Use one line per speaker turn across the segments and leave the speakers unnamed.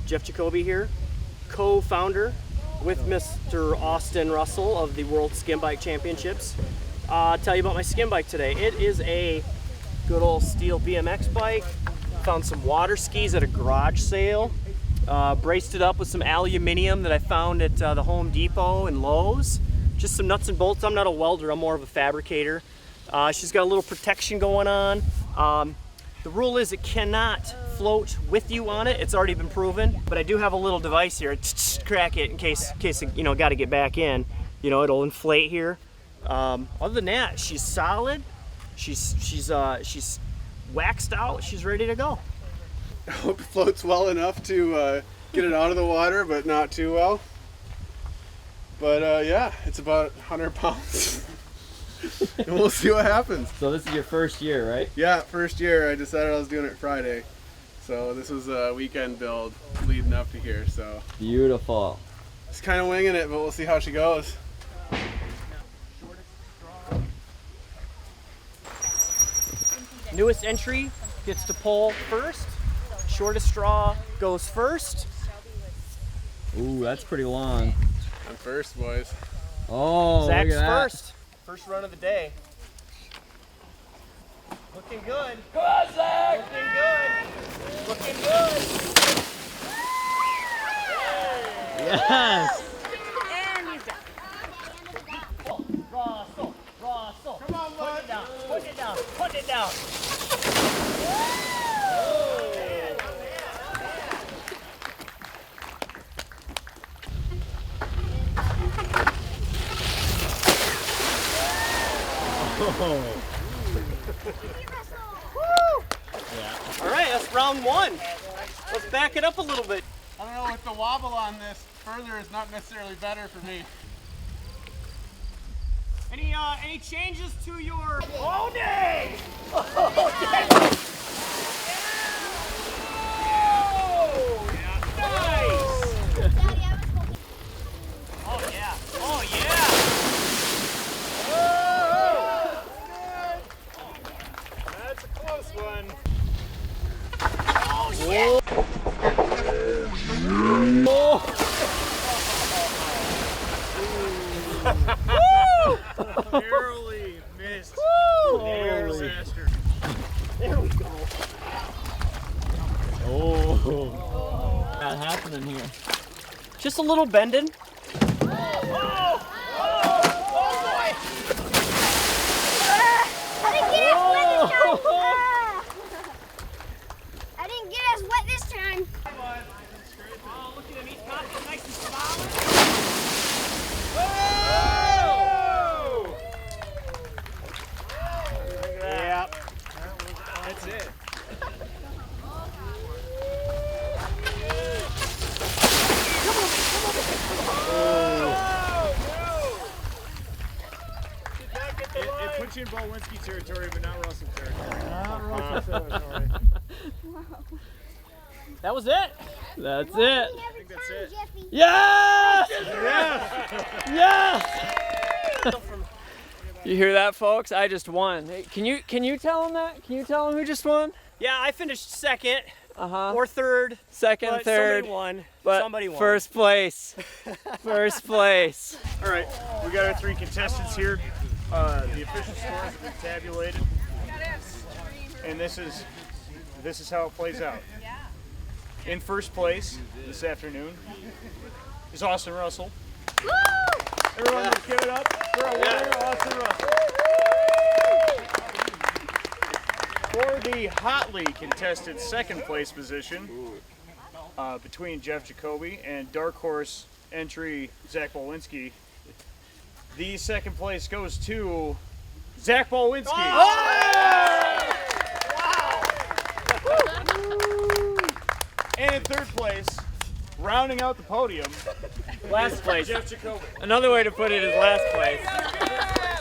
Jeff Jacoby here, co-founder with Mr. Austin Russell of the World Skim Bike Championships. I'll tell you about my skim bike today. It is a good old steel BMX bike. Found some water skis at a garage sale. Braced it up with some aluminum that I found at the Home Depot and Lowe's. Just some nuts and bolts. I'm not a welder, I'm more of a fabricator. She's got a little protection going on. The rule is it cannot float with you on it. It's already been proven, but I do have a little device here. Crack it in case you know, got to get back in. You know, it'll inflate here. Other than that, she's solid. She's waxed out. She's ready to go.
I hope it floats well enough to get it out of the water, but not too well. But yeah, it's about 100 pounds. And we'll see what happens.
So this is your first year, right?
Yeah, first year. I decided I was doing it Friday. So this was a weekend build leading up to here. So
beautiful.
Just kind of winging it, but we'll see how she goes.
Newest entry gets to pull first. Shortest straw goes first.
Ooh, that's pretty long.
I'm first, boys.
Oh,
Zach's
look at that.
first. First run of the day. Looking good.
Come on, Zach!
Looking good. Looking good.
Yes!
And he's done.
Russell.
Come on, bud.
Put it down. Put it down.
Oh.
Yeah. All right, that's round one. Let's back it up a little bit.
I don't know, with the wobble on this, further is not necessarily better for me.
Any changes to your? Oh, day! Oh, nice! Oh yeah! Oh yeah!
That's a close one.
Oh shit!
Barely missed.
Air disaster. There we go.
Oh. What's happening here?
Just a little bending.
I didn't get as wet this time.
Oh, look at him. He's got it nice and solid.
Yep. That's it. It puts you in Bolwinski territory, but not Russell territory. Not Russell territory.
That was it.
That's it.
I think that's it.
Yes!
Yes!
Yes! You hear that, folks? I just won. Hey, can you tell him that? Can you tell him who just won?
Yeah, I finished second
Uh-huh.
or third.
Second,
But
third.
Somebody won.
But
Somebody won.
first place. First place.
All right, we got our three contestants here. The official scores have been tabulated, and this is how it plays out. In first place this afternoon is Austin Russell.
Woo!
Everyone, just give it up for our winner, Austin Russell. For the hotly contested second place position between Jeff Jacoby and dark horse entry Zach Bolwinski, the second place goes to Zach Bolwinski. And in third place, rounding out the podium,
Last place.
Jeff Jacoby.
Another way to put it is last place.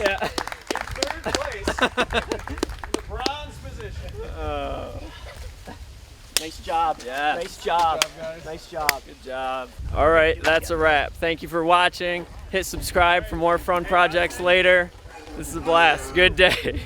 Yeah.
In third place, in the bronze position.
Nice job.
Yeah.
Nice job.
Good job, guys.
Nice job.
Good job. All right, that's a wrap. Thank you for watching. Hit subscribe for more fun projects later. This is a blast. Good day.